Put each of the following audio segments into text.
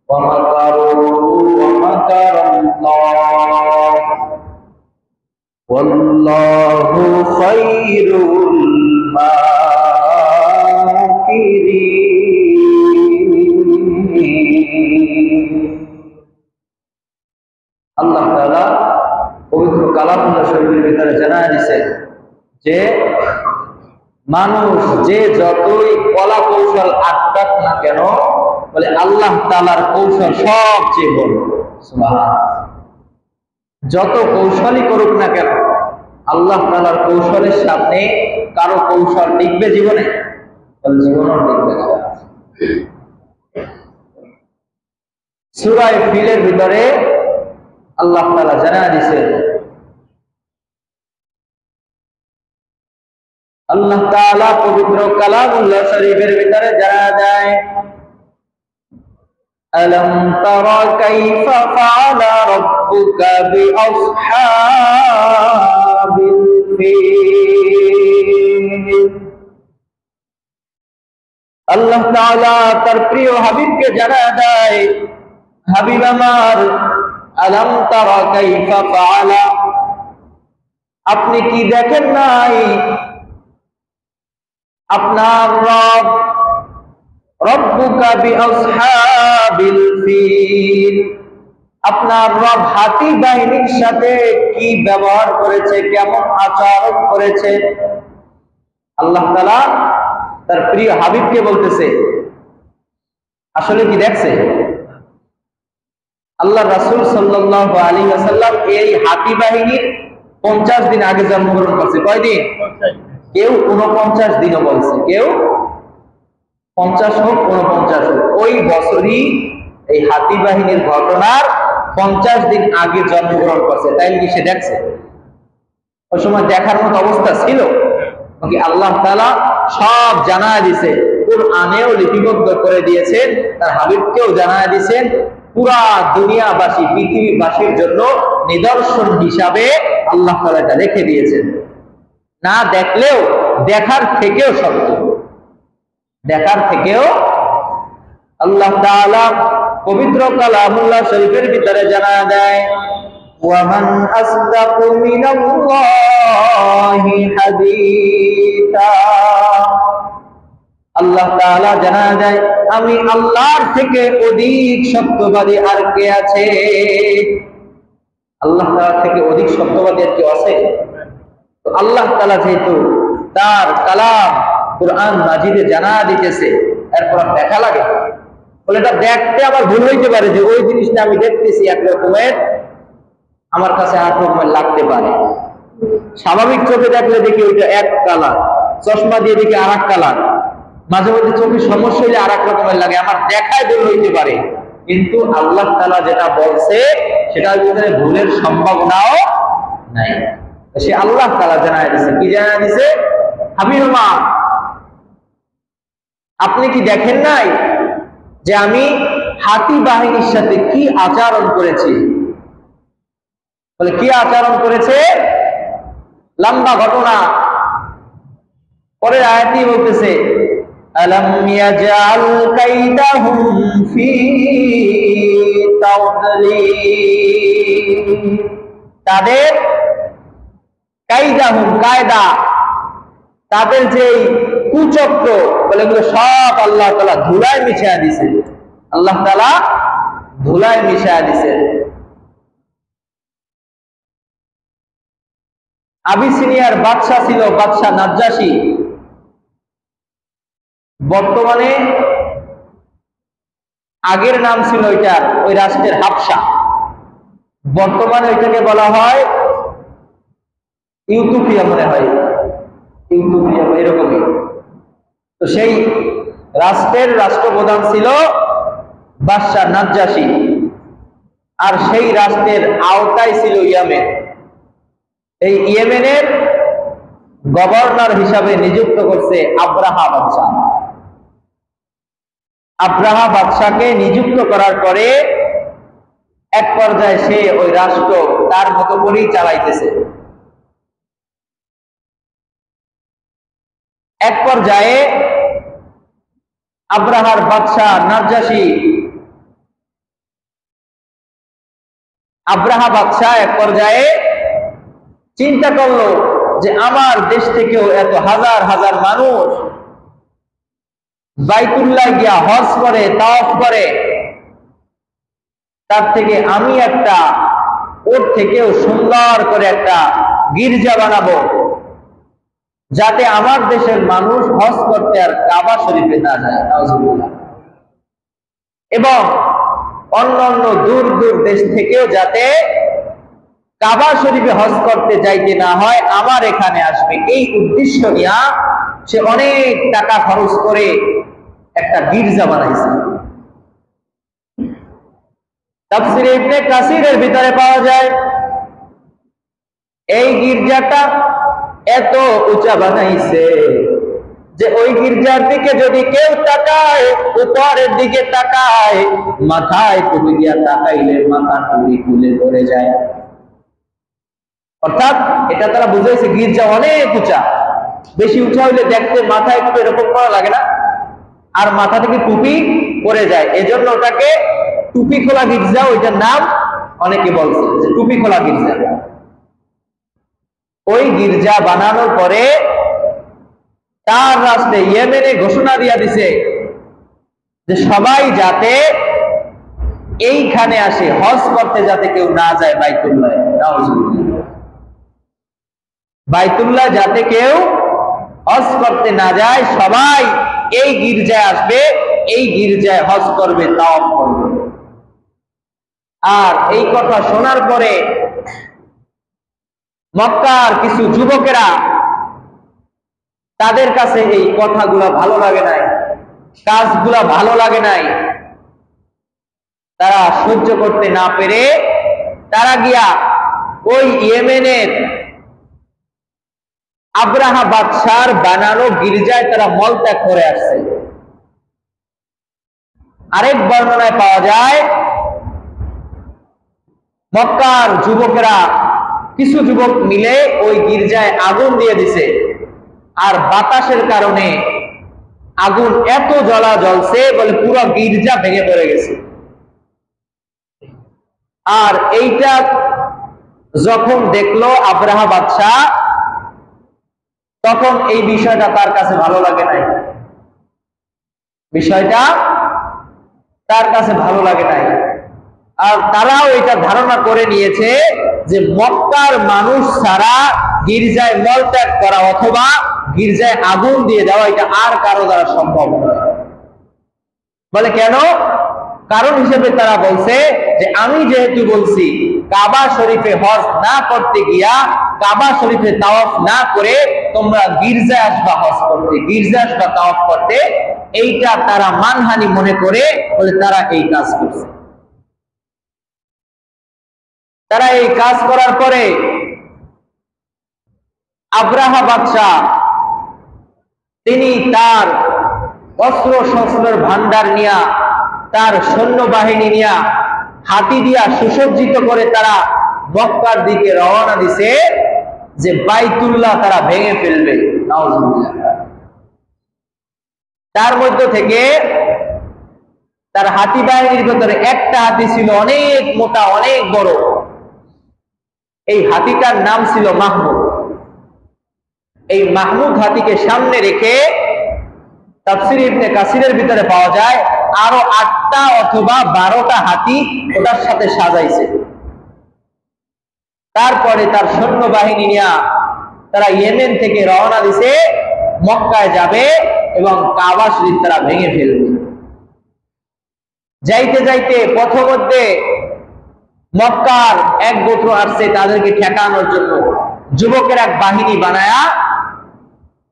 ومكروا ومكر الله والله خير الماكرين। আল্লাহ তাআলা পবিত্র কালামুল্লাহ শরীফের ভিতরে জানায় দিয়েছেন যে মানুষ যে যতই কলা কৌশল আটকাক না কেন, বলে আল্লাহ তাআলার কৌশল সবচেয়ে বড়। সুবহানাল্লাহ। যত কৌশলই করুক না কেন, আল্লাহ তাআলার কৌশলের সামনে কারো কৌশল টিকবে জীবনে? জীবনও টিকবে না। সূরা ফিলের ভিতরে আল্লাহ তাআলা জানায় দিয়েছেন, আল্লাহ তাআলা পবিত্র কালামুল্লাহ শরীফের ভিতরে জানায় দেয়, আলম তারা কাইফা ফাআলা রাব্বুকা বিআসহাবিল ফিল। আল্লাহ তাআলা তার প্রিয় হাবিবকে জানায় দেয়, হাবিব আমার, আলম তারা কাইফা ফাআলা, আপনি কি দেখেন নাই আপনার রব, রব্বুকা বিআসহাবিল ফিল, আপনার রব হাতি বাহিনীর সাথে কি ব্যবহার করেছে, কেমন আচরণ করেছে। আল্লাহ তাআলা তার প্রিয় হাবিবকে বলতেছে, আসলে কি দেখছে? আল্লাহ রাসূল সাল্লাল্লাহু আলাইহি ওয়াসাল্লাম এই হাতি বাহিনীর 50 দিন আগে জন্মগ্রহণ করছে। কয়দিন? কেউ 49 দিনও বলছে, কেউ 50 হোক 49 হোক, ওই বছরই এই হাতি বাহিনীর ঘটনার 50 দিন আগে জন্মগ্রহণ করছে। তাই কি সে দেখছে? ওই সময় দেখার মতো অবস্থা ছিল নাকি? আল্লাহ তাআলা সব জানায় দিয়েছে, কুরআনেও লিপিবদ্ধ করে দিয়েছেন, তার হাবিবকেও জানায় দিয়েছেন, পুরা দুনিয়াবাসী পৃথিবীবাসীর জন্য নিদর্শন হিসাবে আল্লাহ তাআলা এটা রেখে দিয়েছেন। না দেখলেও দেখার থেকেও সত্য, দেখার থেকেও। আল্লাহ তাআলা পবিত্র কালামুল্লাহ শরীফের ভিতরে জানায় দেয়, ওয়ামান আসদাকু মিনাল্লাহি হাদীসা, আল্লাহ তাআলা জানায় দেয়, আমি আল্লাহর থেকে অধিক সত্যবাদী আর কে আছে? আল্লাহ তাআলা থেকে অধিক সত্যবাদী আর কেউ আছে? তো আল্লাহ তাআলা যেহেতু তার কালাম কুরআন মাজিদে জানায় দিতেছে, এরপর দেখা লাগে, বলে এটা দেখতে আবার ভুল হইতে পারে যে ওই জিনিসটা আমি দেখতেছি একরকমের, আমার কাছে আর রকমের লাগতে পারে। স্বাভাবিক চোখে দেখলে দেখি ওইটা এক কালার, চশমা দিয়ে দেখি আর এক কালার, মাঝে মধ্যে চোখের সমস্যা হলে আর এক রকমের লাগে, আমার দেখায় ভুল হইতে পারে। কিন্তু আল্লাহ তাআলা যেটা বলছে সেটার ভিতরে ভুলের সম্ভাবনাও নাই। সে আল্লাহ তাআলা জানায় দিয়েছে, কি জানায় দিয়েছে? হাবিব আমার, আপনি কি দেখেন নাই যে আমি হাতি বাহিনীর সাথে কি আচরণ করেছি? বলে কি আচরণ করেছে? লম্বা ঘটনা। পরের আয়াতই বলতেছে, আলাম ইয়াজআল কাইদাহুম ফি তাদলিল, তাদের কায়দাহুম, কায়দা, তাদের যে কুচক্র, বলে এগুলো সব আল্লাহ তাআলা ধুলায় মিশিয়ে দিয়েছে। আল্লাহ তাআলা ধুলায় মিশিয়ে দিয়েছে। আবিসিনিয়ার বাদশা ছিল বাদশা নাজ্জাশী, বর্তমানে আগের নাম ছিল এটা ওই রাষ্ট্রের হাবশা, বর্তমানে ওইটাকে বলা হয় ইউথোপিয়া, মনে হয় ইউথোপিয়া এরকমই। তো সেই রাষ্ট্রের রাষ্ট্রপ্রধান ছিল বাদশা নাজ্জাশী, আর সেই রাষ্ট্রের আওতায় ছিল ইয়েমেন। এই ইয়েমেনের গভর্নর হিসাবে নিযুক্ত করছে আব্রাহা বাদশাহ। আব্রাহা বাদশাকে নিযুক্ত করার পরে এক পর্যায়ে সে ওই রাষ্ট্র তার মতো করেই চালাইতেছে। এক পর্যায়ে আব্রাহার বাদশাহ নাজ্জাশী আব্রাহা বাদশাহ এক পর্যায়ে চিন্তা করলো যে আমার দেশ থেকেও এত হাজার হাজার মানুষ বাইতুল্লাহ গিয়া হজ করে, তাওয়াফ করে, তার থেকে আমি একটা ওর থেকেও সুন্দর করে একটা গির্জা বানাবো, যাতে আমার দেশের মানুষ হজ করতে আর কাবা শরীফে না যায়, নাউজুবিল্লাহ, এবং অন্যান্য দূর দূর দেশ থেকেও যাতে কাবা শরীফে হজ করতে যাইতে না হয়, আমার এখানে আসবে। এই উদ্দেশ্য নিয়ে সে অনেক টাকা খরচ করে একটা গির্জা বানাইছে। তাফসীরে ইবনে কাসিরের ভিতরে পাওয়া যায় এই গির্জাটা এত উঁচা বানাইছে যে ওই গির্জার দিকে যদি কেউ তাকায়, উপরের দিকে তাকায়, মাথায় টুপি দিয়া তাকাইলে মাথা টুপি খুলে পড়ে যায়। অর্থাৎ এটা তারা বুঝাইছে গির্জা অনেক উঁচা, বেশি উঁচা হইলে দেখতে মাথায় একটু এরকম করা লাগে না, আর মাথা থেকে টুপি পড়ে যায়, এজন্য ওটাকে টুপি খোলা গির্জা, ওইটার নাম অনেকে বলছে যে টুপি খোলা গির্জা। ওই গির্জা বানানোর পরে তার রাষ্ট্রে ইয়েমেনে ঘোষণা দিয়া দিছে যে সবাই যাতে এইখানে আসে হজ করতে, যাতে কেউ না যায় বাইতুল্লাহ, বাইতুল্লাহ যাতে কেউ হজ করতে না যায়, সবাই এই গির্জায় আসবে, এই গির্জায় হজ করবে, তাওয়াফ করবে। আর এই কথা শোনার পরে মক্কার কিছু যুবকেরা, তাদের কাছে এই কথাগুলা ভালো লাগে নাই, কাজগুলা ভালো লাগে নাই, তারা সহ্য করতে না পেরে তারা গিয়া ওই ইয়েমেনের আব্রাহা বাদশার বানানো গির্জায় তারা মলত্যাগ করে আসছে। আরেক বর্ণনায় পাওয়া যায় মক্কার যুবকেরা, কিছু যুবক মিলে ওই গির্জায় আগুন দিয়ে দিছে, আর বাতাসের কারণে আগুন এত জ্বলা জ্বলছে বলে পুরো গির্জা ভেঙে পড়ে গেছে। আর এইটা যখন দেখলো আব্রাহা বাদশাহ, তখন এই বিষয়টা তার কাছে ভালো লাগে নাই, বিষয়টা তার কাছে ভালো লাগে নাই। আর তারাও এটা ধারণা করে নিয়েছে যে মক্কার মানুষ ছাড়া গির্জায় মলত্যাগ করা অথবা গির্জায় আগুন দিয়ে দেওয়া এটা আর কারো দ্বারা সম্ভব নয়। বলে কেন? কারণ হিসেবে তারা বলছে যে আমি যেহেতু বলছি কাবা শরীফে হজ না করতে গিয়া, কাবা শরীফে তাওয়াফ না করে তোমরা গির্জায় আসবা হজ করতে, গির্জায় আসবা তাওয়াফ করতে, এইটা তারা মানহানি মনে করে বলে তারা এই কাজ করছে। তারা এই কাজ করার পরে আব্রাহা বাদশাহ তিনি তার অস্ত্র শস্ত্রের ভান্ডার নিয়া, তার সৈন্যবাহিনী নিয়া, হাতি দিয়া সুসজ্জিত করে তারা মক্কার দিকে রওনা দিছে যে বাইতুল্লাহ তারা ভেঙে ফেলবে, নাউজুবিল্লাহ। তার মধ্য থেকে তার হাতি বাহিনীর ভেতরে একটা হাতি ছিল অনেক মোটা, অনেক বড়। এই হাতিটার নাম ছিল মাহমুদ। এই মাহমুদ হাতিকে সামনে রেখে তাফসীর ইবনে কাসিরের ভিতরে পাওয়া যায় আরো 8টা অথবা 12টা হাতি ওটার সাথে সাজাইছে। তারপরে তার সৈন্যবাহিনী নিয়ে তারা ইয়েমেন থেকে রওনা দিছে, মক্কায় যাবে এবং কাবা শরীফ তারা ভেঙে ফেলবে। যাইতে যাইতে পথমধ্যে মক্কার এক গোত্র আসছে তাদেরকে ঠেকানোর জন্য, যুবকের এক বাহিনী বানায়া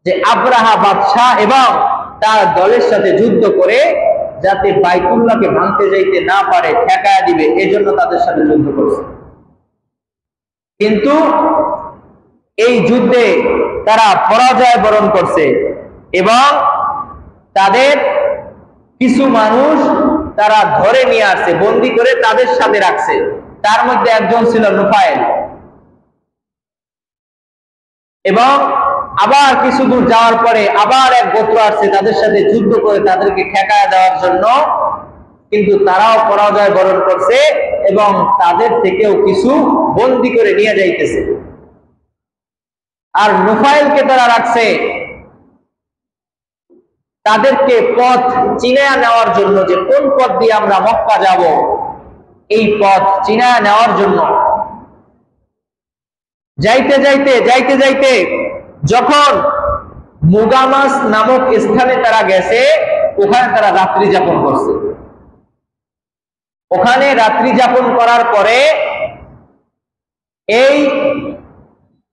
যে আব্রাহা বাদশাহ এবং তার দলের সাথে যুদ্ধ করে যাতে বাইতুল্লাহকে ভাঙতে যাইতে না পারে, ঠেকায়া দিবে, এজন্য তাদের সাথে যুদ্ধ করছে। কিন্তু এই যুদ্ধে তারা পরাজয় বরণ করছে এবং তাদের কিছু মানুষ তারা ধরে নিয়ে আসছে, বন্দী করে তাদের সাথে রাখছে। তার মধ্যে একজন ছিল নুফাইল। এবং আবার কিছু দূর যাওয়ার পরে আবার এক গোত্র আসছে, তাদের সাথে যুদ্ধ করে তাদেরকে ঠেকায় দেওয়ার জন্য কিন্তু তারাও পরাজয় বরণ করছে এবং তাদের থেকেও কিছু বন্দী করে নিয়ে যাইতেছে। আর নুফাইলকে তারা রাখছে তাদেরকে পথ চিনা নেওয়ার জন্য, যে কোন পথ দিয়ে আমরা মক্কা যাব, এই পথ চিনা নেওয়ার জন্য। যাইতে যাইতে যাইতে যাইতে যখন মুগামাস নামক স্থানে তারা গেছে, ওখানে তারা রাত্রি যাপন করছে। ওখানে রাত্রি যাপন করার পরে এই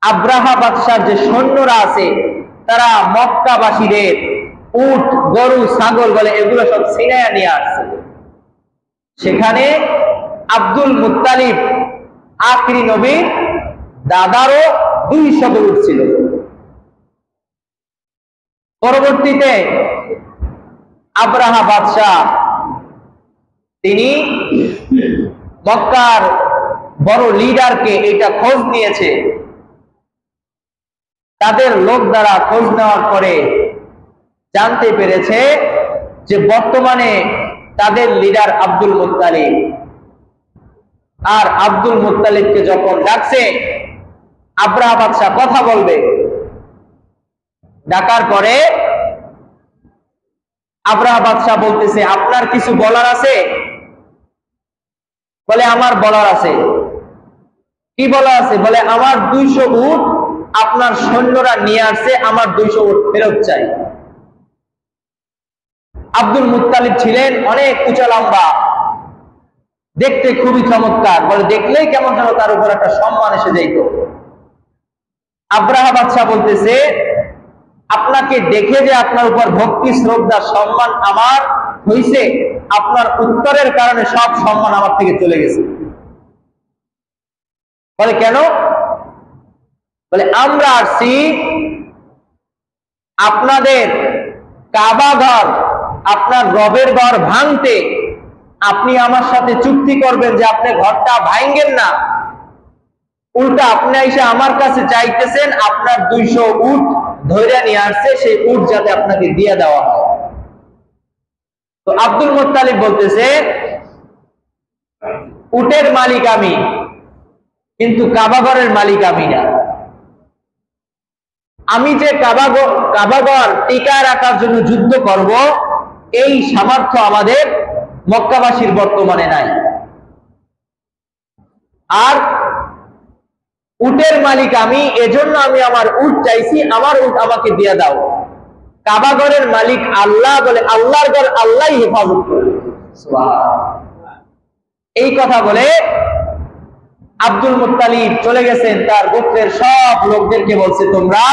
আব্রাহা বাদশার যে সৈন্যরা আছে, তারা মক্কাবাসীদের উট, গরু, ছাগল বলে এগুলো সব ছিনাইয়া নিয়ে আসছে। সেখানে আব্দুল মুত্তালিব আখরি নবীর দাদারও 200 উট ছিল। পরবর্তীতে আব্রাহা বাদশাহ তিনি মক্কার বড় লিডারকে এটা খোঁজ নিয়েছে। তাদের লোক দ্বারা খোঁজ নেওয়ার পরে জানতে পেরেছে যে বর্তমানে তাদের লিডার আব্দুল মুত্তালিব। আর আব্দুল মুত্তালিবকে যখন ডাকছে, আব্রাহা বাদশাহ কথা বলবে, ডাকার পরে আব্রাহা বাদশাহ বলতেছে, আপনার কিছু বলার আছে? বলে আমার বলার আছে। কি বলার আছে? বলে আমার 200 উট আপনার সৈন্যরা নিয়ে আসছে, আমার 200 উট ফেরত চাই। আব্দুল মুত্তালিব ছিলেন অনেক উঁচা লম্বা, দেখতে খুবই চমৎকার, বলে দেখলেই কেমন যেন তার উপর একটা সম্মান এসে যাইত। আব্রাহা বাদশাহ বলতেছে, আপনাকে দেখে যে আপনার উপর ভক্তি, শ্রদ্ধা, সম্মান আমার হইছে, আপনার উত্তরের কারণে সব সম্মান আমার থেকে চলে গেছে। বলে কেন? বলে আমরা আসছি আপনাদের কাবা ঘর, আপনার রবের ঘর ভাঙতে। আপনি আমার সাথে চুক্তি করবেন যে আপনি ঘরটা ভাঙেন না, উল্টা আপনি এসে আমার কাছে চাইতেছেন আপনার 200 উট ধরে নিয়ে আসছে, সেই উট যাতে আপনাকে দিয়ে দেওয়া হয়। তো আব্দুল মুত্তালিব বলতেছে, উটের মালিক আমি, কিন্তু কাবাঘরের মালিক আমি না। আমি যে কাবাঘর টিকায় রাখার জন্য যুদ্ধ করব, এই সামর্থ্য আমাদের মক্কাবাসীর বর্তমানে নাই। আর উটের মালিক আমি, এজন্য আমি আমার উট চাইছি, আমার উট আমাকে দিয়ে দাও। কাবাঘরের মালিক আল্লাহ, বলে আল্লাহর ঘর আল্লাহই হেফাজত করবে। এই কথা বলে আব্দুল মুত্তালিব চলে গেছেন, তার গোত্রের সব লোকদেরকে বলছে, তোমরা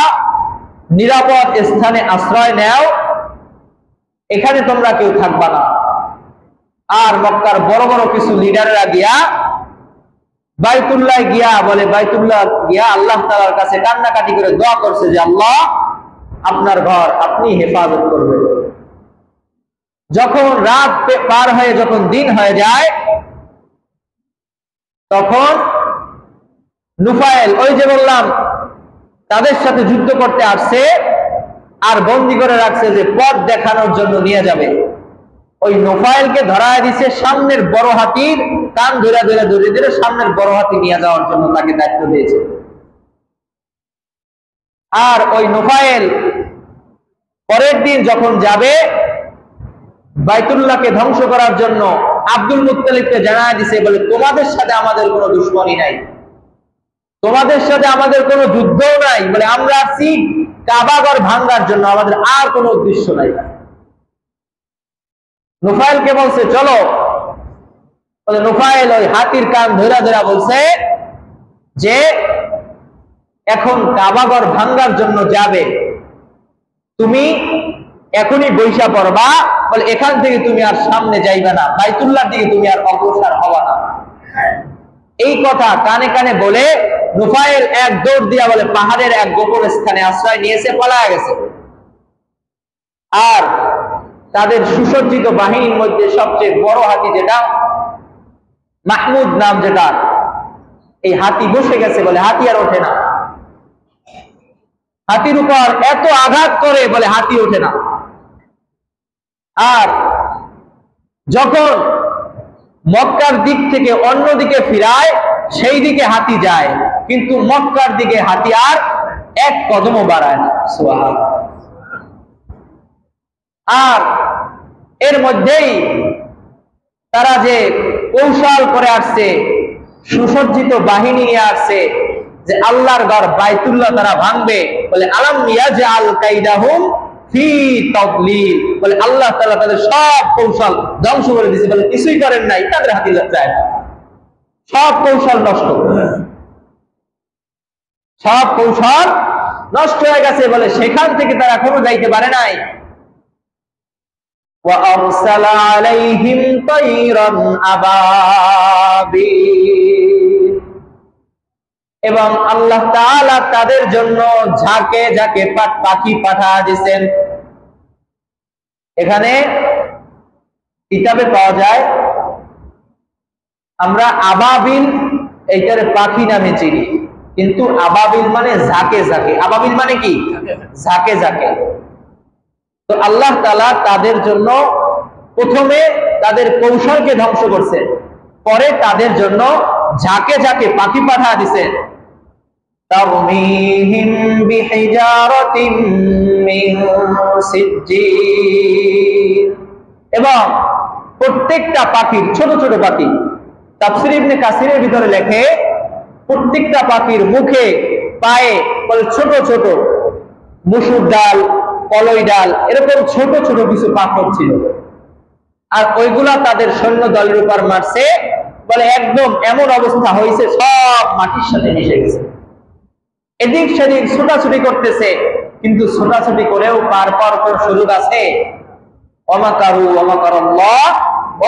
নিরাপদ স্থানে আশ্রয় নাও, এখানে তোমরা কেউ থাকবা না। আর মক্কার বড় বড় কিছু লিডাররা গিয়া বাইতুল্লাহ গিয়া, বলে বাইতুল্লাহ গিয়া আল্লাহ তাআলার কাছে কান্নাকাটি করে দোয়া করছে যে আল্লাহ, আপনার ঘর আপনি হেফাজত করবেন। যখন রাত পার হয়ে যখন দিন হয়ে যায়, তখন নুফাইল, ওই যে বললাম তাদের সাথে যুদ্ধ করতে আসছে, আর বন্দী করে রাখছে যে পথ দেখানোর জন্য নিয়ে যাবে। ওই নুফাইলকে ধরায় দিছে, সামনের বড় হাতির কান ধরে ধরে ধরে ধরে সামনের বড় হাতি নিয়ে যাওয়ার জন্য তাকে দায়িত্ব দিয়েছে। আর ওই নুফাইল পরের দিন যখন যাবে বাইতুল্লাহকে ধ্বংস করার জন্য, আব্দুল মুত্তালিবকে জানায় দিছে, বলে তোমাদের সাথে আমাদের কোনো দুশ্মনী নাই, তোমাদের সাথে আমাদের কোনো যুদ্ধও নাই, বলে আমরা আসছি কাবাঘর ভাঙার জন্য, আমাদের আর কোনো উদ্দেশ্য নাই। নুফাইলকে বলছে চলো, বলে নুফাইল ওই হাতির কান ধরা ধরা বলছে যে এখন কাবাঘর ভাঙার জন্য যাবে, তুমি এখনই বৈশা পড়বা, বলে এখান থেকে তুমি আর সামনে যাইবে না, বাইতুল্লাহর দিকে তুমি আর অগ্রসর হবা না। এই কথা কানে কানে বলে নুফাইল এক দৌড় দিয়া বলে পাহাড়ের এক গোপন স্থানে আশ্রয় নিয়েছে, পালায়া গেছে। আর তাদের সুসজ্জিত বাহিনীর মধ্যে সবচেয়ে বড় হাতি যেটা মাহমুদ নাম, যেটা এই হাতি বসে গেছে, বলে হাতি আর ওঠে না। হাতির উপর এত আঘাত করে, বলে হাতি ওঠে না। আর যখন মক্কার দিক থেকে অন্য দিকে ফিরায় সেই দিকে হাতি যায়, কিন্তু মক্কার দিকে হাতি আর এক কদমও বাড়ায় না। সুবহানাল্লাহ। আর এর মধ্যেই তারা যে কৌশল করে আসছে, সুসজ্জিত বাহিনী নিয়ে আসছে যে আল্লাহর ঘর বাইতুল্লাহ তারা ভাঙবে, বলে আলাম ইয়াজআল কাইদাহুম ফি তাদলিল, বলে আল্লাহ তাআলা তাদের সব কৌশল ধ্বংস করে দিয়েছে, বলে কিছুই করেন নাই, তাদের হাতে যায় সব কৌশল নষ্ট, সব কৌশল নষ্ট হয়ে গেছে, বলে সেখান থেকে তারা কোনো যাইতে পারে নাই। وَأَرْسَلَ عَلَيْهِمْ طَيْرًا أَبَابِيلَ, এবং আল্লাহ তাআলা তাদের জন্য ঝাঁকে ঝাঁকে পাখি পাঠা দিয়েছেন। এখানে কিতাবে পাওয়া যায়, আমরা আবাবিল এইটার পাখি নামে চিনি, কিন্তু আবাবিল মানে ঝাঁকে ঝাঁকে। আবাবিল মানে কি? ঝাঁকে ঝাঁকে। তো আল্লাহ তাআলা তাদের জন্য প্রথমে তাদের কৌশলকে ধ্বংস করছেন, পরে তাদের জন্য ঝাঁকে ঝাঁকে পাখি পাঠা দিয়েছেন। তারমিহিম বিহিজারাতিন মিন সিজ্জিল, এবং প্রত্যেকটা পাখির, ছোট ছোট পাখি, তাফসীর ইবনে কাসিরের ভিতরে লেখে প্রত্যেকটা পাখির মুখে পায়ে বলে ছোট ছোট মুসুর ডাল, কলই ডাল, এরকম ছোট ছোট কিছু পাথর ছিল, আর ওইগুলা তাদের সৈন্য দলের উপর মারছে, বলে একদম এমন অবস্থা হয়েছে সব মাটির সাথে মিশে গেছে। এদিক সেদিক ছোটাছুটি করতেছে, কিন্তু ছোটাছুটি করেও পার পাওয়ার কোন সুযোগ আছে? ওয়ামাকারু ওয়ামাকারাল্লাহ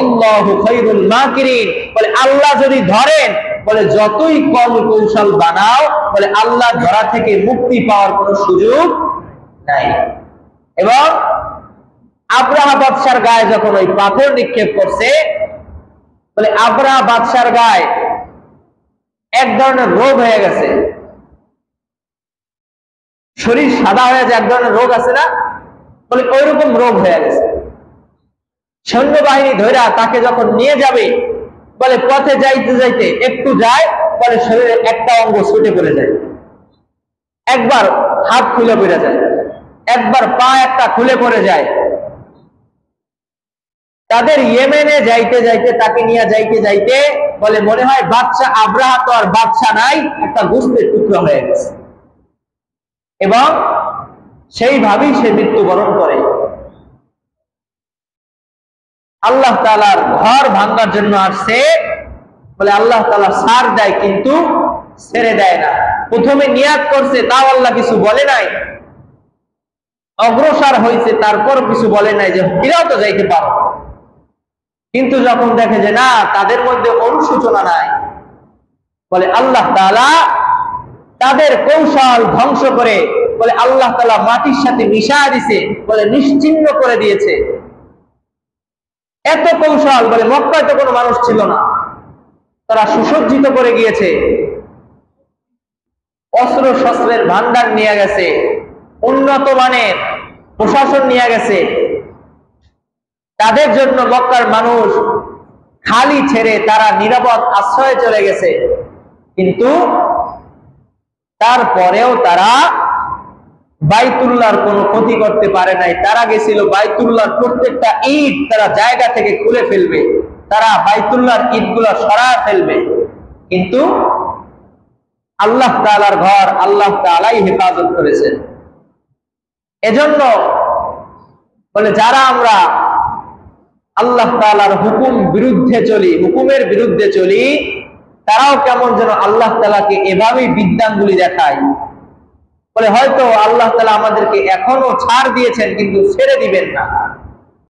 আল্লাহু খায়রুল মাকিরিন, বলে আল্লাহ যদি ধরেন, বলে যতই কল কৌশল বানাও, বলে আল্লাহ ধরা থেকে মুক্তি পাওয়ার কোনো সুযোগ নাই। এবং আব্রাহা বাদশার গায়ে যখন ওই পাথর নিক্ষেপ করছে, বলে আব্রাহা বাদশার গায়ে এক ধরনের রোগ হয়ে গেছে, শরীর সাদা হয়ে যায়, এক ধরনের রোগ আছে না, বলে ওইরকম রোগ হয়ে গেছে। সৈন্যবাহিনী ধৈরা তাকে যখন নিয়ে যাবে, বলে পথে যাইতে যাইতে একটু যায়, বলে শরীরে একটা অঙ্গ ছুটে পড়ে যায়, একবার হাত খুলে পড়ে যায়, একবার পা একটা খুলে পড়ে যায়। তাদের ইয়েমেনে যাইতে যাইতে, তাকে নিয়ে যাইতে যাইতে, বলে মনে হয় বাদশা আব্রাহা তো আর বাদশা নাই, একটা গোস্তের টুকরো হয়ে গেছে, এবং সেইভাবেই সে মৃত্যুবরণ করে। আল্লাহ তাআলার ঘর ভাঙার জন্য আসছে, বলে আল্লাহ তাআলা ছাড় দেয় কিন্তু ছেড়ে দেয় না। প্রথমে নিয়াত করছে, তাও আল্লাহ কিছু বলে নাই, অগ্রসর হয়েছে, তারপর কিছু বলে নাই যে ফিরাও তো যাইতে পারো, কিন্তু যখন দেখে যে না, তাদের মধ্যে অনুশোচনা নাই, বলে আল্লাহ তাআলা তাদের কৌশল ধ্বংস করে, বলে আল্লাহ তাআলা মাটির সাথে মিশিয়ে দিয়েছে, বলে নিশ্চিহ্ন করে দিয়েছে। এত কৌশল, বলে মক্কায় তো কোনো মানুষ ছিল না, তারা সুসজ্জিত করে গিয়েছে, অস্ত্র শস্ত্রের ভান্ডার নিয়ে গেছে, উন্নত মানের প্রশাসন নিয়ে গেছে, তাদের জন্য মক্কার মানুষ খালি ছেড়ে তারা নিরাপদ আশ্রয়ে চলে গেছে, কিন্তু তারপরেও তারা বাইতুল্লাহর কোনো ক্ষতি করতে পারে নাই। তারা গেছিল বাইতুল্লাহর প্রত্যেকটা ইট তারা জায়গা থেকে খুলে ফেলবে, তারা বাইতুল্লাহর ইটগুলো সরায় ফেলবে, কিন্তু আল্লাহ তাআলার ঘর আল্লাহ তাআলাই হেফাজত করেছেন। এজন্য বলে যারা আমরা আল্লাহ তাআলার হুকুম বিরুদ্ধে চলি, হুকুমের বিরুদ্ধে চলি, তারাও কেমন যেন আল্লাহ তাআলাকে এভাবেই বিদ্যাঙ্গুলি দেখায়। বলে হয়তো আল্লাহ তাআলা আমাদেরকে এখনো ছাড় দিয়েছেন, কিন্তু ছেড়ে দিবেন না।